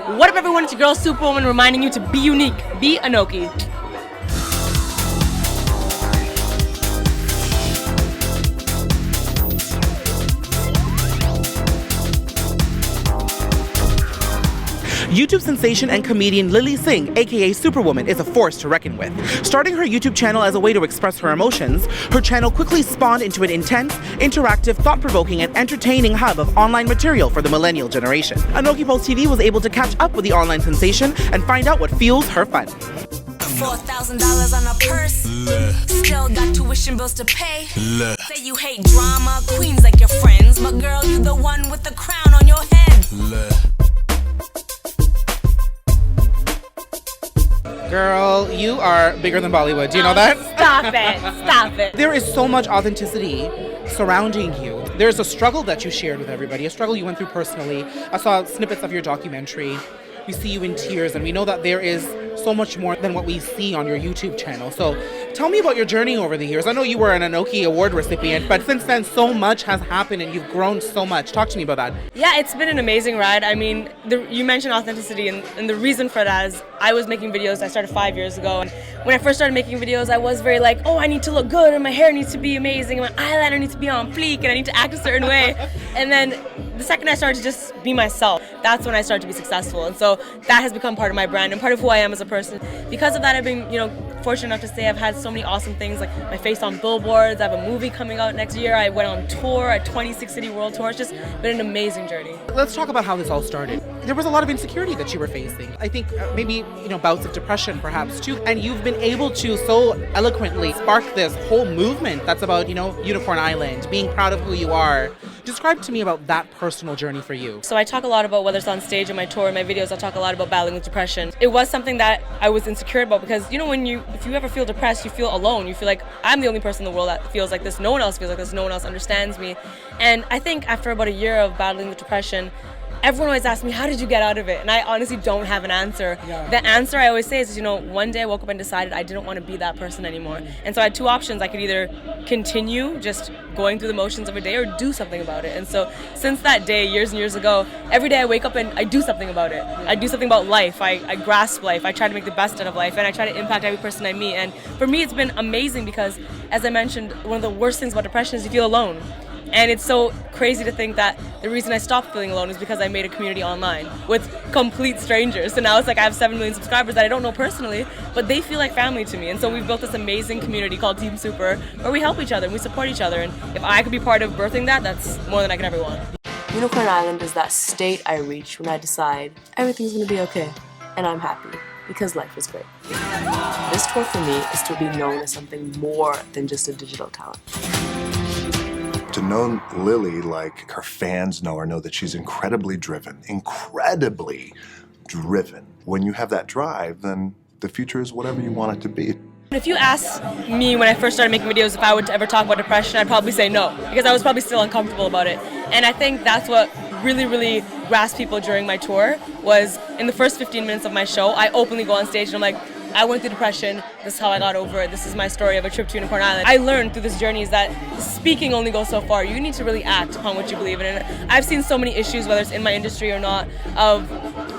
What up everyone, it's your girl Superwoman reminding you to be unique, be ANOKHI. YouTube sensation and comedian Lilly Singh, aka Superwoman, is a force to reckon with. Starting her YouTube channel as a way to express her emotions, her channel quickly spawned into an intense, interactive, thought-provoking, and entertaining hub of online material for the millennial generation. ANOKHI Pulse TV was able to catch up with the online sensation and find out what fuels her fun. $4,000 on a purse. Still got tuition bills to pay. Say you hate drama, queens like your friends, but girl, you the one with the crown on your head. Girl, you are bigger than Bollywood. Do you know that? Stop it, stop it. There is so much authenticity surrounding you. There's a struggle that you shared with everybody, a struggle you went through personally. I saw snippets of your documentary. We see you in tears, and we know that there is so much more than what we see on your YouTube channel. So tell me about your journey over the years. I know you were an ANOKHI award recipient, but since then so much has happened and you've grown so much. Talk to me about that. Yeah, it's been an amazing ride. I mean, you mentioned authenticity, and the reason for that is I was making videos. I started 5 years ago, and when I first started making videos, I was very like, oh, I need to look good, and my hair needs to be amazing, and my eyeliner needs to be on fleek, and I need to act a certain way. And then the second I started to just be myself, that's when I started to be successful. And so that has become part of my brand and part of who I am as a person. Because of that, I've been, fortunate enough to say I've had so many awesome things, like my face on billboards. I have a movie coming out next year. I went on tour, a 26-city world tour. It's just been an amazing journey. Let's talk about how this all started. There was a lot of insecurity that you were facing. I think maybe, bouts of depression perhaps too. And you've been able to so eloquently spark this whole movement that's about, Unicorn Island, being proud of who you are. Describe to me about that personal journey for you. So I talk a lot about, whether it's on stage in my tour, in my videos, I talk a lot about battling with depression. It was something that I was insecure about because, if you ever feel depressed, you feel alone. You feel like I'm the only person in the world that feels like this. No one else feels like this. No one else understands me. And I think after about a year of battling with depression, everyone always asks me, how did you get out of it? And I honestly don't have an answer. Yeah. The answer I always say is, one day I woke up and decided I didn't want to be that person anymore. And so I had two options. I could either continue just going through the motions of a day or do something about it. And so since that day, years and years ago, every day I wake up and I do something about it. I do something about life. I grasp life. I try to make the best out of life, and I try to impact every person I meet. And for me, it's been amazing because, as I mentioned, one of the worst things about depression is you feel alone. And it's so crazy to think that the reason I stopped feeling alone is because I made a community online with complete strangers. So now it's like I have 7 million subscribers that I don't know personally, but they feel like family to me. And so we've built this amazing community called Team Super, where we help each other and we support each other. And if I could be part of birthing that, that's more than I could ever want. Unicorn Island is that state I reach when I decide everything's gonna be okay, and I'm happy because life is great. This tour for me is to be known as something more than just a digital talent. To know Lilly like her fans know her, know that she's incredibly driven. When you have that drive, then the future is whatever you want it to be. If you asked me when I first started making videos if I would ever talk about depression, I'd probably say no, because I was probably still uncomfortable about it. And I think that's what really grasped people during my tour, was in the first 15 minutes of my show, I openly go on stage and I'm like, I went through depression, this is how I got over it, this is my story of a trip to Unicorn Island. I learned through this journey is that speaking only goes so far. You need to really act upon what you believe in. And I've seen so many issues, whether it's in my industry or not, of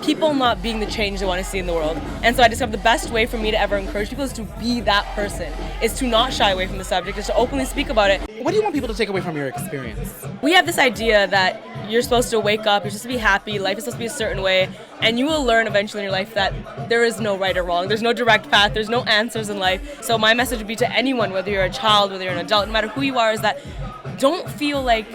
people not being the change they want to see in the world. And so I discovered the best way for me to ever encourage people is to be that person, is to not shy away from the subject, is to openly speak about it. What do you want people to take away from your experience? We have this idea that you're supposed to wake up, you're supposed to be happy, life is supposed to be a certain way, and you will learn eventually in your life that there is no right or wrong, there's no direct path, there's no answers in life. So my message would be to anyone, whether you're a child, whether you're an adult, no matter who you are, is that don't feel like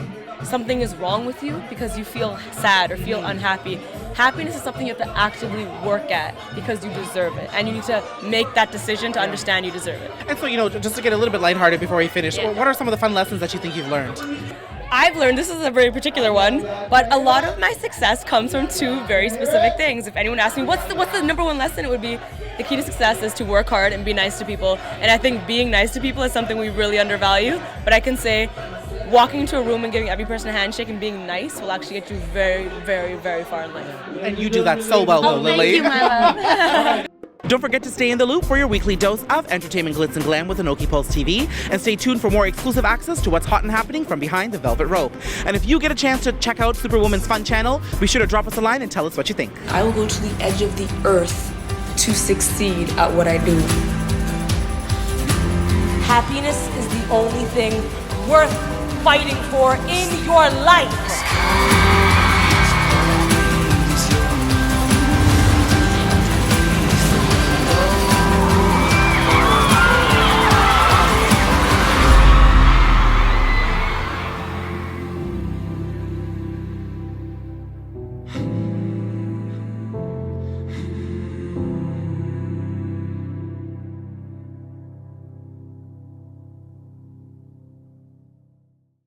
something is wrong with you because you feel sad or feel unhappy. Happiness is something you have to actively work at because you deserve it, and you need to make that decision to understand you deserve it. And so, just to get a little bit lighthearted before we finish, what are some of the fun lessons that you think you've learned? I've learned, this is a very particular one, but a lot of my success comes from two very specific things. If anyone asks me, what's the number one lesson, it would be the key to success is to work hard and be nice to people. And I think being nice to people is something we really undervalue, but I can say walking into a room and giving every person a handshake and being nice will actually get you very far in life. And you do that so well, though, Lilly. Thank you, my love. Don't forget to stay in the loop for your weekly dose of entertainment glitz and glam with ANOKHI Pulse TV, and stay tuned for more exclusive access to what's hot and happening from behind the velvet rope. And if you get a chance to check out Superwoman's fun channel, be sure to drop us a line and tell us what you think. I will go to the edge of the earth to succeed at what I do. Happiness is the only thing worth fighting for in your life.